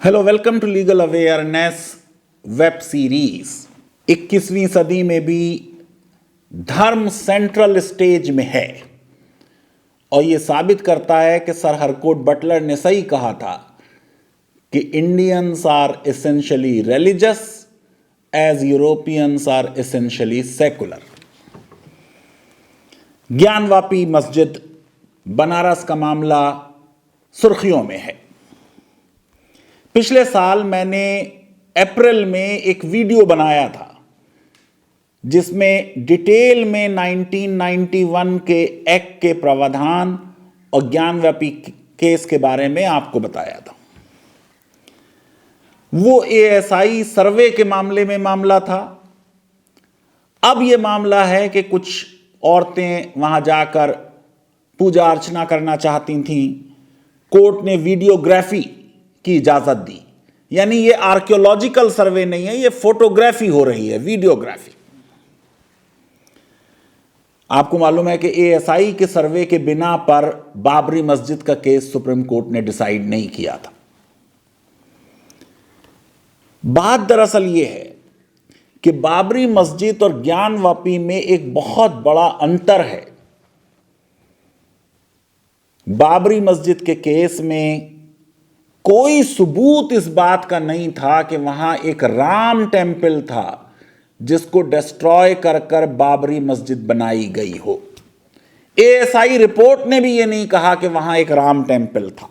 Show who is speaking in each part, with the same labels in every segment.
Speaker 1: Hello, welcome to legal awareness web series. 21वीं सदी में भी धर्म सेंट्रल स्टेज में है और यह साबित करता है कि सर हरकोट बटलर ने सही कहा था कि Indians are essentially religious as Europeans are essentially secular. Gyanvapi Masjid Banaras का मामला सुर्खियों में है। पिछले साल मैंने अप्रैल में एक वीडियो बनाया था जिसमें डिटेल में 1991 के एक्ट के प्रावधान और ज्ञानव्यापी केस के बारे में आपको बताया था। वो एएसआई सर्वे के मामले में मामला था। अब यह मामला है कि कुछ औरतें वहां जाकर पूजा अर्चना करना चाहती थीं। कोर्ट ने वीडियोग्राफी की इजाजत दी, यानी ये आर्कियोलॉजिकल सर्वे नहीं है, ये फोटोग्राफी हो रही है, वीडियोग्राफी। आपको मालूम है कि एएसआई के सर्वे के बिना पर बाबरी मस्जिद का केस सुप्रीम कोर्ट ने डिसाइड नहीं किया था। बात दरअसल ये है कि बाबरी मस्जिद और ज्ञानवापी में एक बहुत बड़ा अंतर है। बाबरी मस्जिद के केस में कोई सबूत इस बात का नहीं था कि वहां एक राम टेम्पल था जिसको डिस्ट्रॉय कर कर बाबरी मस्जिद बनाई गई हो। एएसआई रिपोर्ट ने भी यह नहीं कहा कि वहां एक राम टेम्पल था।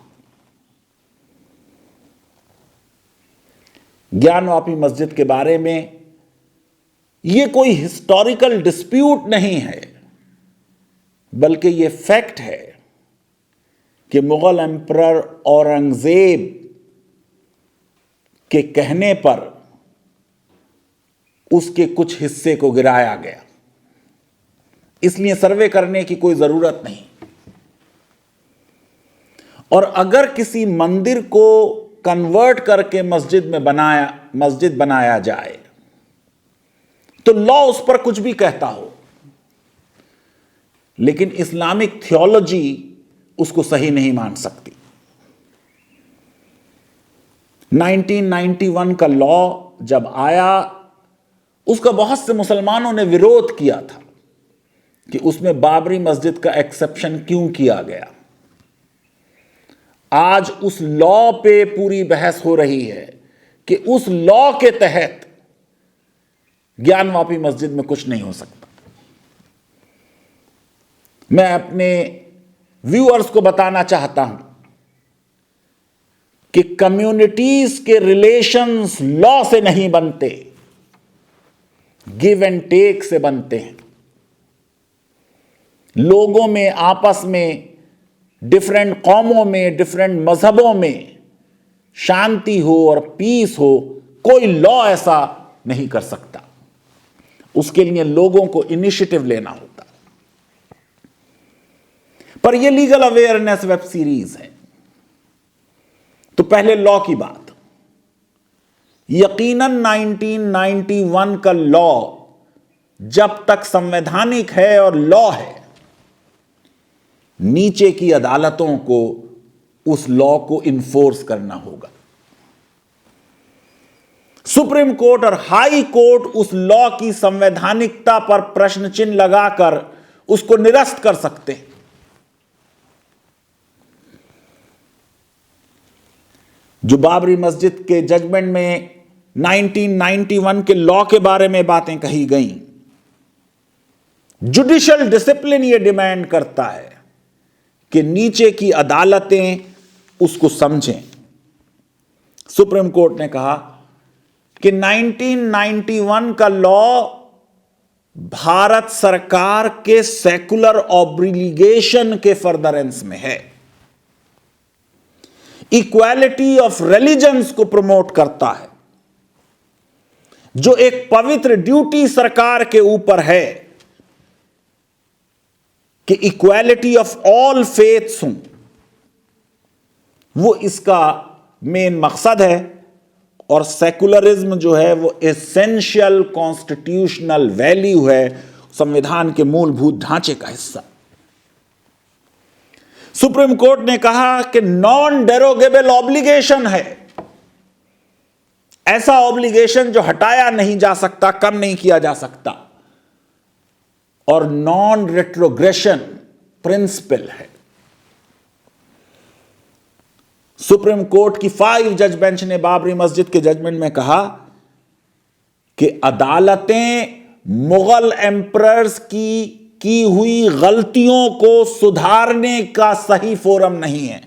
Speaker 1: ज्ञानवापी मस्जिद के बारे में यह कोई हिस्टोरिकल डिस्प्यूट नहीं है, बल्कि यह फैक्ट है कि मुगल एम्परर औरंगजेब के कहने पर उसके कुछ हिस्से को गिराया गया, इसलिए सर्वे करने की कोई जरूरत नहीं। और अगर किसी मंदिर को कन्वर्ट करके मस्जिद बनाया जाए तो लॉ उस पर कुछ भी कहता हो, लेकिन इस्लामिक थियोलॉजी उसको सही नहीं मान सकती। 1991 का लॉ जब आया, उसका बहुत से मुसलमानों ने विरोध किया था कि उसमें बाबरी मस्जिद का एक्सेप्शन क्यों किया गया। आज उस लॉ पे पूरी बहस हो रही है कि उस लॉ के तहत ज्ञानवापी मस्जिद में कुछ नहीं हो सकता। मैं अपने व्यूअर्स को बताना चाहता हूं कि कम्युनिटीज के रिलेशंस लॉ से नहीं बनते, गिव एंड टेक से बनते हैं। लोगों में आपस में, डिफरेंट कौमों में, डिफरेंट मजहबों में शांति हो और पीस हो, कोई लॉ ऐसा नहीं कर सकता। उसके लिए लोगों को इनिशिएटिव लेना होता। पर यह लीगल अवेयरनेस वेब सीरीज है, तो पहले लॉ की बात। यकीनन 1991 का लॉ जब तक संवैधानिक है और लॉ है, नीचे की अदालतों को उस लॉ को इन्फोर्स करना होगा। सुप्रीम कोर्ट और हाई कोर्ट उस लॉ की संवैधानिकता पर प्रश्न चिन्ह लगाकर उसको निरस्त कर सकते हैं। जो बाबरी मस्जिद के जजमेंट में 1991 के लॉ के बारे में बातें कही गई, जुडिशियल डिसिप्लिन यह डिमांड करता है कि नीचे की अदालतें उसको समझें। सुप्रीम कोर्ट ने कहा कि 1991 का लॉ भारत सरकार के सेकुलर ऑब्लिगेशन के फर्दरेंस में है, इक्वालिटी ऑफ रिलीजन्स को प्रमोट करता है, जो एक पवित्र ड्यूटी सरकार के ऊपर है कि इक्वालिटी ऑफ ऑल फेथ्स हों। वो इसका मेन मकसद है। और सेकुलरिज्म जो है वो एसेंशियल कॉन्स्टिट्यूशनल वैल्यू है, संविधान के मूलभूत ढांचे का हिस्सा। सुप्रीम कोर्ट ने कहा कि नॉन डेरोगेबल ऑब्लिगेशन है ऐसा ऑब्लिगेशन जो हटाया नहीं जा सकता, कम नहीं किया जा सकता, और नॉन रेट्रोग्रेशन प्रिंसिपल है। सुप्रीम कोर्ट की 5 जज बेंच ने बाबरी मस्जिद के जजमेंट में कहा कि अदालतें मुगल एम्परर्स की हुई गलतियों को सुधारने का सही फोरम नहीं है,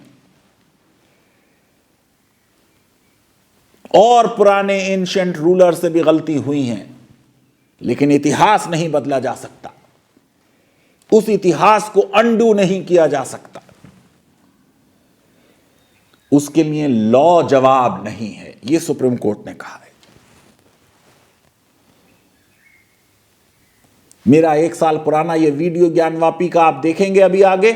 Speaker 1: और पुराने एंशिएंट रूलर से भी गलती हुई हैं, लेकिन इतिहास नहीं बदला जा सकता, उस इतिहास को अंडू नहीं किया जा सकता, उसके लिए लॉ जवाब नहीं है, यह सुप्रीम कोर्ट ने कहा है। मेरा 1 साल पुराना यह वीडियो ज्ञानवापी का आप देखेंगे अभी आगे,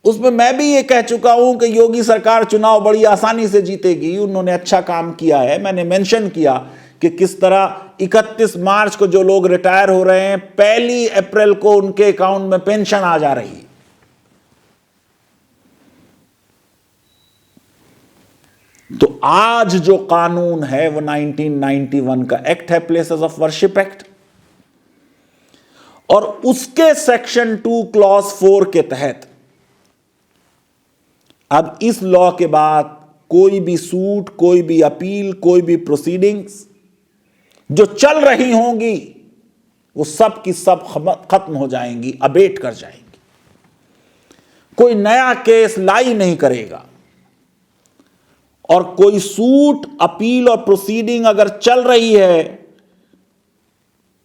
Speaker 1: उसमें मैं भी ये कह चुका हूं कि योगी सरकार चुनाव बड़ी आसानी से जीतेगी, उन्होंने अच्छा काम किया है। मैंने मेंशन किया कि किस तरह 31 मार्च को जो लोग रिटायर हो रहे हैं, 1 अप्रैल को उनके अकाउंट में पेंशन आ जा रही है। तो आज जो कानून है वो 1991 का एक्ट है, प्लेसेस ऑफ वर्शिप एक्ट, और उसके सेक्शन 2 क्लॉज 4 के तहत अब इस लॉ के बाद कोई भी सूट, कोई भी अपील, कोई भी प्रोसीडिंग्स जो चल रही होंगी वो सब की सब खत्म हो जाएंगी, अबेट कर जाएंगी, कोई नया केस लाई नहीं करेगा, और कोई सूट, अपील और प्रोसीडिंग अगर चल रही है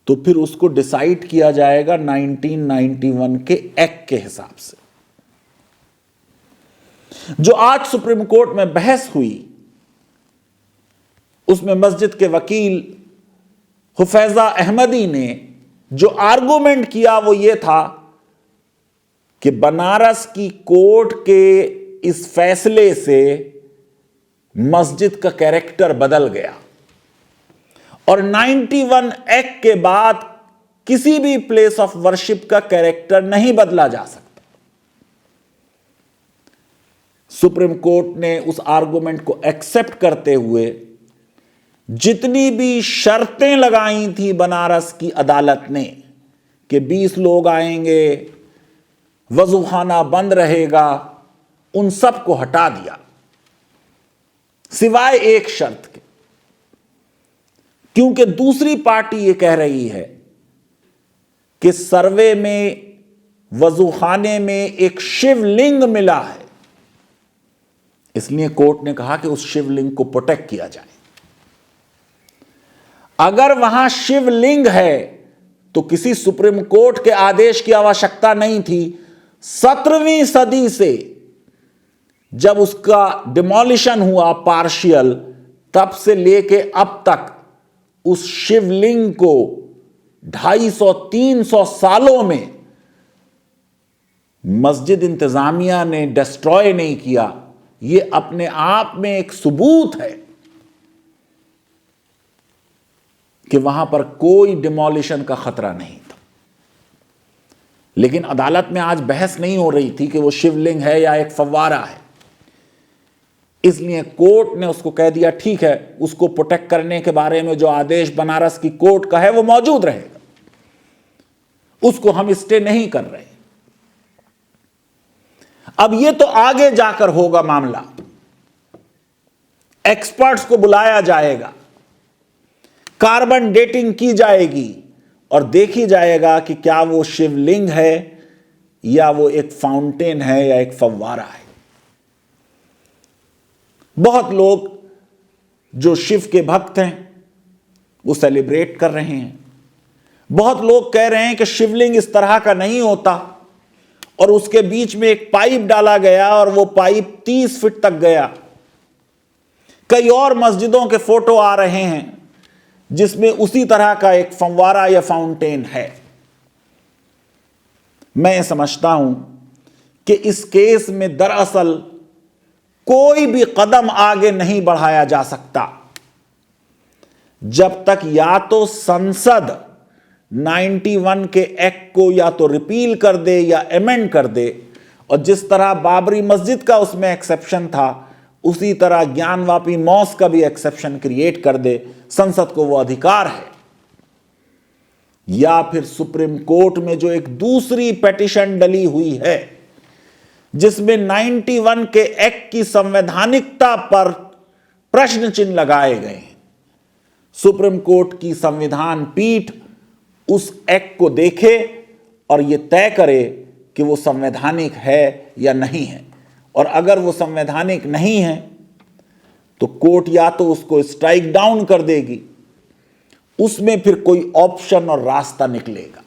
Speaker 1: तो फिर उसको डिसाइड किया जाएगा 1991 के एक्ट के हिसाब से। जो आज सुप्रीम कोर्ट में बहस हुई उसमें मस्जिद के वकील हुफैजा अहमदी ने जो आर्गुमेंट किया वो ये था कि बनारस की कोर्ट के इस फैसले से मस्जिद का कैरेक्टर बदल गया, और 91 एक्ट के बाद किसी भी प्लेस ऑफ वर्शिप का कैरेक्टर नहीं बदला जा सकता। सुप्रीम कोर्ट ने उस आर्गुमेंट को एक्सेप्ट करते हुए जितनी भी शर्तें लगाई थी बनारस की अदालत ने कि 20 लोग आएंगे, वजूखाना बंद रहेगा, उन सब को हटा दिया सिवाय एक शर्त के, क्योंकि दूसरी पार्टी यह कह रही है कि सर्वे में वजूखाने में एक शिवलिंग मिला है, इसलिए कोर्ट ने कहा कि उस शिवलिंग को प्रोटेक्ट किया जाए। अगर वहां शिवलिंग है तो किसी सुप्रीम कोर्ट के आदेश की आवश्यकता नहीं थी। 17वीं सदी से जब उसका डिमोलिशन हुआ पार्शियल, तब से लेके अब तक उस शिवलिंग को 250-300 सालों में मस्जिद इंतजामिया ने डिस्ट्रॉय नहीं किया। यह अपने आप में एक सबूत है कि वहां पर कोई डिमोलिशन का खतरा नहीं था। लेकिन अदालत में आज बहस नहीं हो रही थी कि वो शिवलिंग है या एक फव्वारा है, इसलिए कोर्ट ने उसको कह दिया ठीक है, उसको प्रोटेक्ट करने के बारे में जो आदेश बनारस की कोर्ट का है वो मौजूद रहेगा, उसको हम स्टे नहीं कर रहे। अब ये तो आगे जाकर होगा मामला, एक्सपर्ट्स को बुलाया जाएगा, कार्बन डेटिंग की जाएगी और देखी जाएगा कि क्या वो शिवलिंग है या वो एक फाउंटेन है या एक फव्वारा है। बहुत लोग जो शिव के भक्त हैं वो सेलिब्रेट कर रहे हैं। बहुत लोग कह रहे हैं कि शिवलिंग इस तरह का नहीं होता और उसके बीच में एक पाइप डाला गया और वो पाइप 30 फीट तक गया। कई और मस्जिदों के फोटो आ रहे हैं जिसमें उसी तरह का एक फव्वारा या फाउंटेन है। मैं समझता हूं कि इस केस में दरअसल कोई भी कदम आगे नहीं बढ़ाया जा सकता जब तक या तो संसद 91 के एक्ट को या तो रिपील कर दे या अमेंड कर दे, और जिस तरह बाबरी मस्जिद का उसमें एक्सेप्शन था उसी तरह ज्ञानवापी मॉस का भी एक्सेप्शन क्रिएट कर दे, संसद को वो अधिकार है। या फिर सुप्रीम कोर्ट में जो एक दूसरी पेटिशन डली हुई है जिसमें 91 के एक्ट की संवैधानिकता पर प्रश्न चिन्ह लगाए गए हैं, सुप्रीम कोर्ट की संविधान पीठ उस एक्ट को देखे और यह तय करे कि वो संवैधानिक है या नहीं है। और अगर वो संवैधानिक नहीं है तो कोर्ट या तो उसको स्ट्राइक डाउन कर देगी, उसमें फिर कोई ऑप्शन और रास्ता निकलेगा।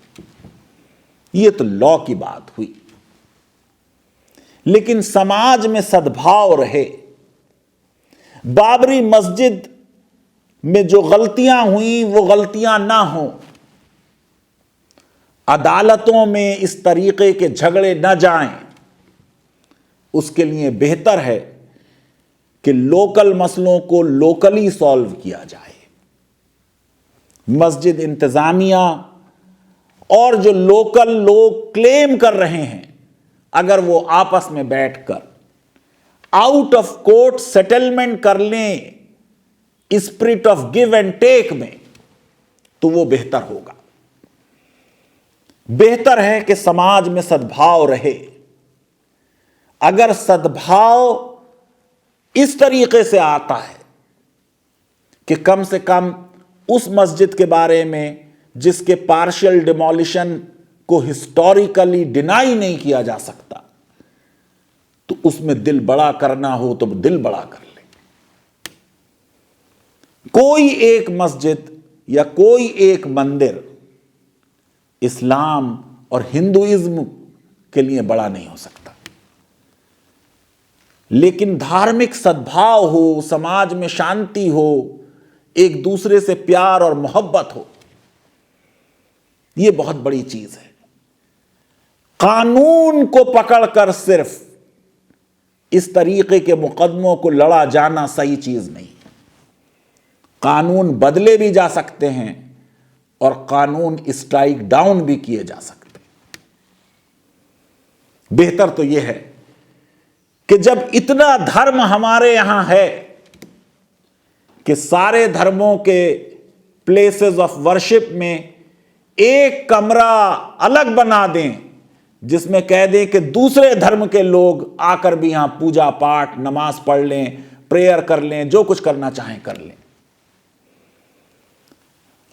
Speaker 1: ये तो लॉ की बात हुई। लेकिन समाज में सद्भाव रहे, बाबरी मस्जिद में जो गलतियां हुई वो गलतियां ना हो, अदालतों में इस तरीके के झगड़े न जाएं, उसके लिए बेहतर है कि लोकल मसलों को लोकली सॉल्व किया जाए। मस्जिद इंतजामिया और जो लोकल लोग क्लेम कर रहे हैं, अगर वो आपस में बैठकर आउट ऑफ कोर्ट सेटलमेंट कर लें spirit of give and take में, तो वो बेहतर होगा। बेहतर है कि समाज में सद्भाव रहे। अगर सद्भाव इस तरीके से आता है कि कम से कम उस मस्जिद के बारे में जिसके पार्शियल डिमोलिशन को हिस्टोरिकली डिनाई नहीं किया जा सकता, तो उसमें दिल बड़ा करना हो तो दिल बड़ा कर ले। कोई एक मस्जिद या कोई एक मंदिर इस्लाम और हिंदुइज्म के लिए बड़ा नहीं हो सकता, लेकिन धार्मिक सद्भाव हो, समाज में शांति हो, एक दूसरे से प्यार और मोहब्बत हो, यह बहुत बड़ी चीज है। कानून को पकड़कर सिर्फ इस तरीके के मुकदमों को लड़ा जाना सही चीज नहीं। कानून बदले भी जा सकते हैं और कानून स्ट्राइक डाउन भी किए जा सकते हैं। बेहतर तो यह है कि जब इतना धर्म हमारे यहां है कि सारे धर्मों के प्लेसेस ऑफ वर्शिप में एक कमरा अलग बना दें जिसमें कह दें कि दूसरे धर्म के लोग आकर भी यहां पूजा पाठ, नमाज पढ़ लें, प्रेयर कर लें, जो कुछ करना चाहें कर लें।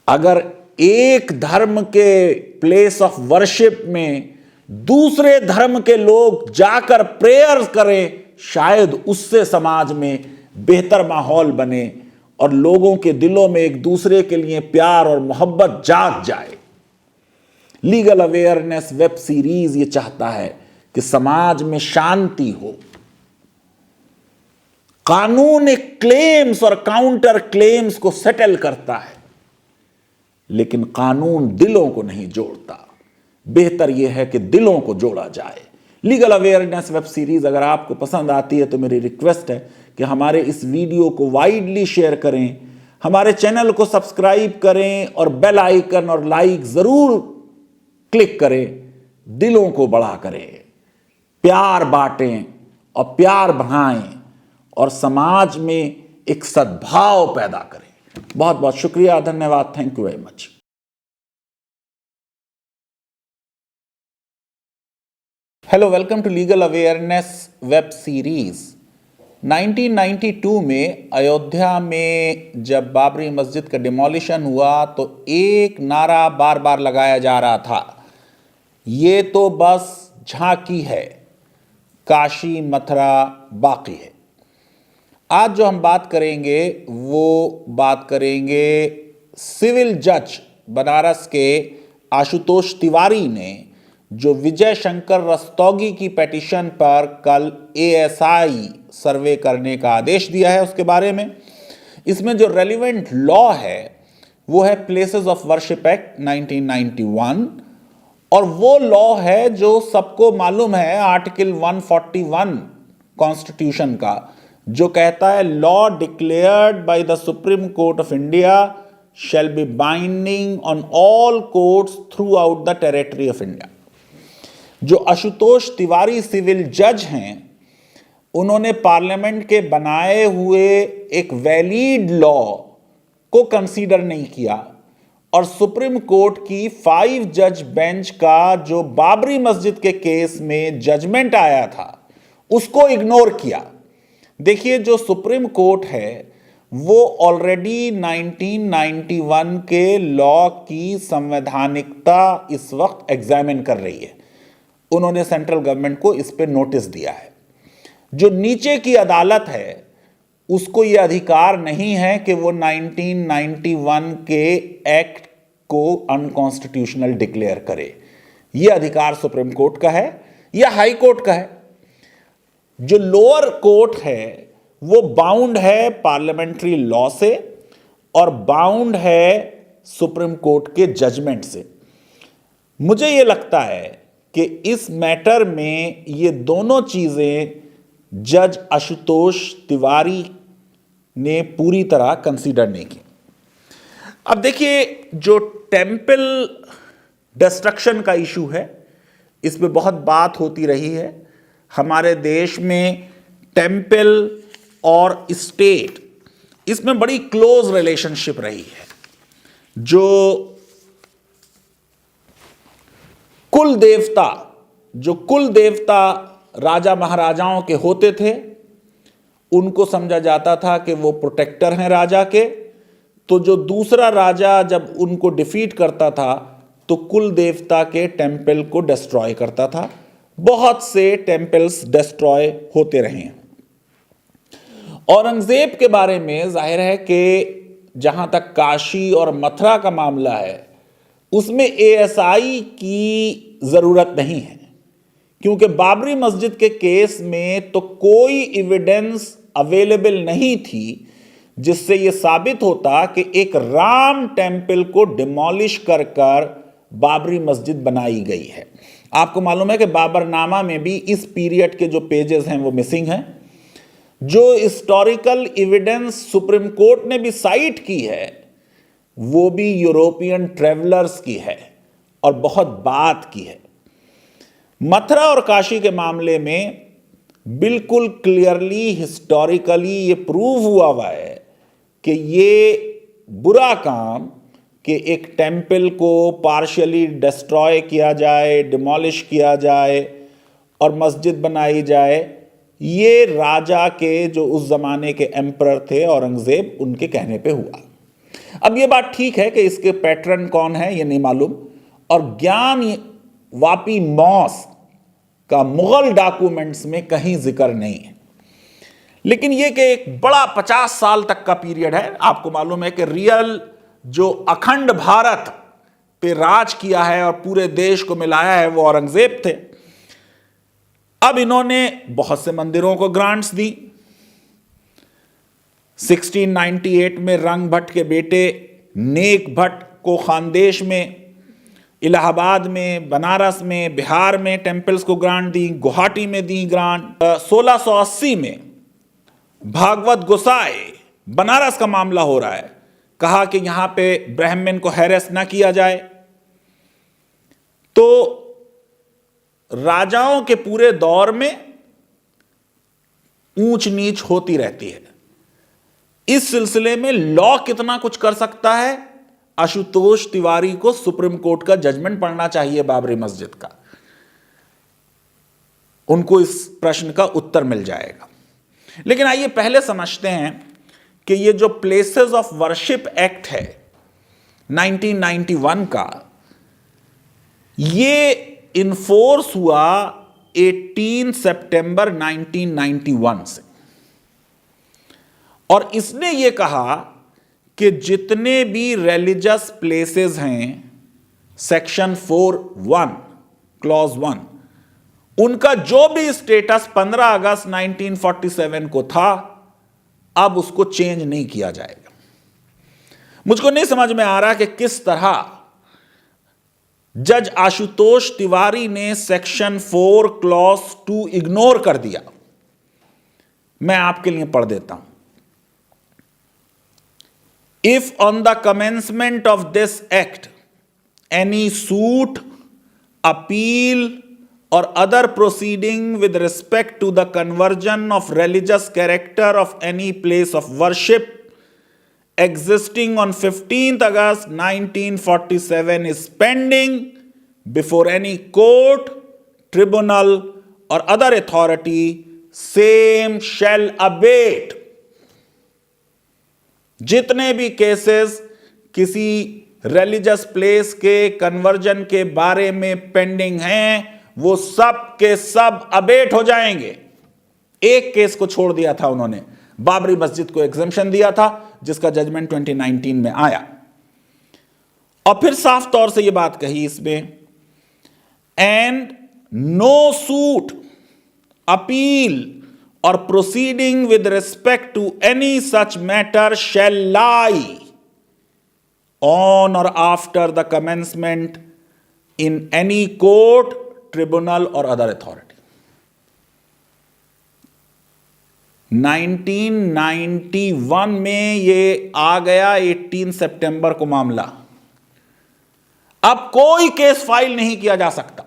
Speaker 1: अगर एक धर्म के प्लेस ऑफ वर्शिप में दूसरे धर्म के लोग जाकर प्रेयर करें, शायद उससे समाज में बेहतर माहौल बने और लोगों के दिलों में एक दूसरे के लिए प्यार और मोहब्बत जाग जाए। लीगल अवेयरनेस वेब सीरीज ये चाहता है कि समाज में शांति हो। कानून एक क्लेम्स और काउंटर क्लेम्स को सेटल करता है, लेकिन कानून दिलों को नहीं जोड़ता। बेहतर यह है कि दिलों को जोड़ा जाए। लीगल अवेयरनेस वेब सीरीज अगर आपको पसंद आती है तो मेरी रिक्वेस्ट है कि हमारे इस वीडियो को वाइडली शेयर करें, हमारे चैनल को सब्सक्राइब करें और बेल आइकन और लाइक जरूर क्लिक करें। दिलों को बड़ा करें, प्यार बांटें और प्यार बढ़ाएं और समाज में एक सद्भाव पैदा करें। बहुत बहुत शुक्रिया, धन्यवाद, thank you very much. Hello, welcome to legal awareness web series. 1992 में अयोध्या में जब बाबरी मस्जिद का डिमोलिशन हुआ तो एक नारा बार बार लगाया जा रहा था, ये तो बस झांकी है, काशी मथुरा बाकी है। आज जो हम बात करेंगे वो बात करेंगे सिविल जज बनारस के आशुतोष तिवारी ने जो विजय शंकर रस्तोगी की पेटिशन पर कल एएसआई सर्वे करने का आदेश दिया है, उसके बारे में। इसमें जो रेलिवेंट लॉ है वो है प्लेसेस ऑफ वर्शिप एक्ट 1991, और वो लॉ है जो सबको मालूम है, आर्टिकल 141 कॉन्स्टिट्यूशन का, जो कहता है law declared by the supreme court of India shall be binding on all courts through out the territory of India. जो आशुतोष तिवारी सिविल जज हैं, उन्होंने पार्लियामेंट के बनाए हुए एक वैलिड लॉ को कंसीडर नहीं किया और सुप्रीम कोर्ट की 5 जज बेंच का जो बाबरी मस्जिद के केस में जजमेंट आया था उसको इग्नोर किया। देखिए, जो सुप्रीम कोर्ट है वो ऑलरेडी 1991 के लॉ की संवैधानिकता इस वक्त एग्जामिन कर रही है। उन्होंने सेंट्रल गवर्नमेंट को इस पे नोटिस दिया है। जो नीचे की अदालत है उसको यह अधिकार नहीं है कि वो 1991 के एक्ट को अनकॉन्स्टिट्यूशनल डिक्लेयर करे। यह अधिकार सुप्रीम कोर्ट का है या हाई कोर्ट का है। जो लोअर कोर्ट है वो बाउंड है पार्लियामेंट्री लॉ से और बाउंड है सुप्रीम कोर्ट के जजमेंट से। मुझे यह लगता है कि इस मैटर में ये दोनों चीजें जज आशुतोष तिवारी ने पूरी तरह कंसीडर नहीं की। अब देखिए, जो टेंपल डिस्ट्रक्शन का इशू है इस पे बहुत बात होती रही है। हमारे देश में टेंपल और स्टेट इसमें बड़ी क्लोज रिलेशनशिप रही है। जो कुल देवता राजा महाराजाओं के होते थे उनको समझा जाता था कि वो प्रोटेक्टर हैं राजा के। तो जो दूसरा राजा जब उनको डिफीट करता था तो कुल देवता के टेंपल को डिस्ट्रॉय करता था। बहुत से टेंपल्स डिस्ट्रॉय होते रहे हैं। औरंगजेब के बारे में जाहिर है कि जहां तक काशी और मथुरा का मामला है उसमें एएसआई की जरूरत नहीं है, क्योंकि बाबरी मस्जिद के केस में तो कोई एविडेंस अवेलेबल नहीं थी जिससे यह साबित होता कि एक राम टेंपल को डिमोलिश कर बाबरी मस्जिद बनाई गई है। आपको मालूम है कि बाबरनामा में भी इस पीरियड के जो पेजेस हैं वो मिसिंग हैं। जो हिस्टोरिकल एविडेंस सुप्रीम कोर्ट ने भी साइट की है वो भी यूरोपियन ट्रेवलर्स की है और बहुत बात की है। मथुरा और काशी के मामले में बिल्कुल क्लियरली हिस्टोरिकली ये प्रूव हुआ है कि ये बुरा काम कि एक टेंपल को पार्शियली डिस्ट्रॉय किया जाए, डिमोलिश किया जाए और मस्जिद बनाई जाए, ये राजा के जो उस जमाने के एम्परर थे औरंगजेब उनके कहने पे हुआ। अब ये बात ठीक है कि इसके पैटर्न कौन है ये नहीं मालूम, और ज्ञान वापी मॉस्क का मुगल डॉक्यूमेंट्स में कहीं जिक्र नहीं है। लेकिन यह कि एक बड़ा 50 साल तक का पीरियड है। आपको मालूम है कि रियल जो अखंड भारत पे राज किया है और पूरे देश को मिलाया है वो औरंगजेब थे। अब इन्होंने बहुत से मंदिरों को ग्रांट्स दी। 1698 में रंग भट्ट के बेटे नेक भट्ट को खानदेश में, इलाहाबाद में, बनारस में, बिहार में टेंपल्स को ग्रांट दी, गुवाहाटी में दी ग्रांट। 1680 में भागवत गोसाई बनारस का मामला हो रहा है, कहा कि यहां पे ब्राह्मण को हैरेस ना किया जाए। तो राजाओं के पूरे दौर में ऊंच नीच होती रहती है। इस सिलसिले में लॉ कितना कुछ कर सकता है, आशुतोष तिवारी को सुप्रीम कोर्ट का जजमेंट पढ़ना चाहिए बाबरी मस्जिद का, उनको इस प्रश्न का उत्तर मिल जाएगा। लेकिन आइए पहले समझते हैं कि ये जो प्लेसेस ऑफ वर्शिप एक्ट है 1991 का, ये इन्फोर्स हुआ 18 सितंबर 1991 से, और इसने ये कहा कि जितने भी रिलीजियस प्लेसेस हैं सेक्शन 4(1) क्लॉज 1, उनका जो भी स्टेटस 15 अगस्त 1947 को था अब उसको चेंज नहीं किया जाएगा। मुझको नहीं समझ में आ रहा कि किस तरह जज आशुतोष तिवारी ने सेक्शन 4 क्लॉज 2 इग्नोर कर दिया। मैं आपके लिए पढ़ देता हूं। If on the commencement of this act any suit, appeal or other proceeding with respect to the conversion of religious character of any place of worship existing on 15th August 1947 is pending before any court, tribunal, or other authority, same shall abate. जितने भी cases किसी religious place के conversion के बारे में pending हैं, वो सब के सब अबेट हो जाएंगे। एक केस को छोड़ दिया था उन्होंने, बाबरी मस्जिद को एग्जेम्पशन दिया था, जिसका जजमेंट 2019 में आया। और फिर साफ तौर से यह बात कही इसमें, and no suit, appeal or proceeding with respect to any such matter shall lie on or after the commencement in any court, tribunal or other authority. 1991 में ये आ गया 18 सितंबर को मामला। अब कोई केस फाइल नहीं किया जा सकता।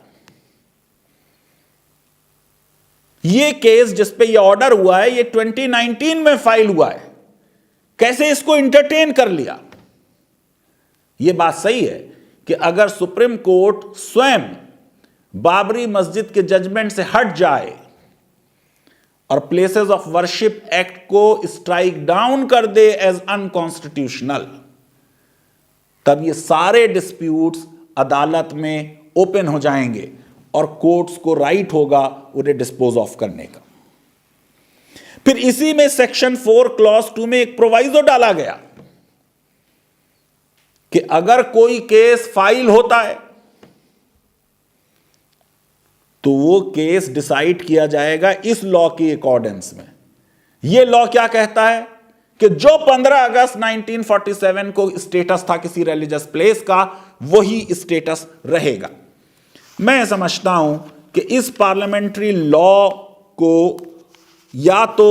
Speaker 1: ये केस जिस पे ये ऑर्डर हुआ है, ये 2019 में फाइल हुआ है। कैसे इसको इंटरटेन कर लिया? ये बात सही है कि अगर सुप्रीम कोर्ट स्वयं बाबरी मस्जिद के जजमेंट से हट जाए और प्लेसेस ऑफ वर्शिप एक्ट को स्ट्राइक डाउन कर दे एज अनकॉन्स्टिट्यूशनल, तब ये सारे डिस्प्यूट्स अदालत में ओपन हो जाएंगे और कोर्ट्स को राइट होगा उन्हें डिस्पोज ऑफ करने का। फिर इसी में सेक्शन 4 क्लॉज 2 में एक प्रोवाइजो डाला गया कि अगर कोई केस फाइल होता है तो वो केस डिसाइड किया जाएगा इस लॉ की अकॉर्डेंस में। यह लॉ क्या कहता है कि जो 15 अगस्त 1947 को स्टेटस था किसी रिलीजियस प्लेस का, वही स्टेटस रहेगा। मैं समझता हूं कि इस पार्लियामेंट्री लॉ को या तो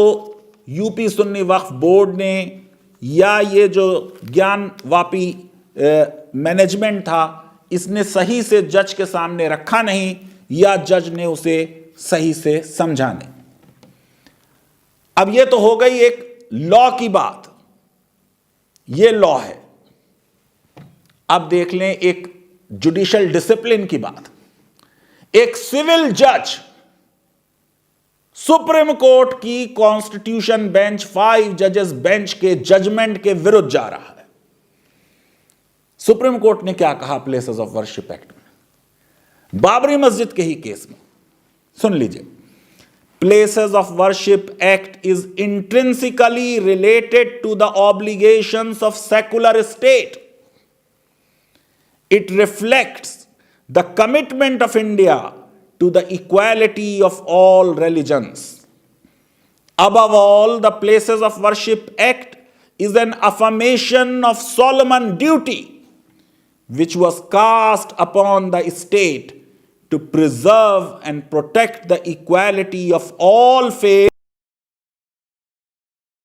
Speaker 1: यूपी सुन्नी वक्फ बोर्ड ने या ये जो ज्ञान वापी मैनेजमेंट था, इसने सही से जज के सामने रखा नहीं, या जज ने उसे सही से समझा नहीं। अब ये तो हो गई एक लॉ की बात, ये लॉ है। अब देख लें एक जुडिशियल डिसिप्लिन की बात। एक सिविल जज सुप्रीम कोर्ट की कॉन्स्टिट्यूशन बेंच 5 जजेस बेंच के जजमेंट के विरुद्ध जा रहा है। सुप्रीम कोर्ट ने क्या कहा प्लेसेस ऑफ वर्शिप एक्ट में, बाबरी मस्जिद के ही केस में? सुन लीजिए, places of worship act is intrinsically related to the obligations of secular state. It reflects the commitment of India to the equality of all religions. Above all, the Places of Worship Act is an affirmation of solemn duty which was cast upon the state to preserve and protect the equality of all faiths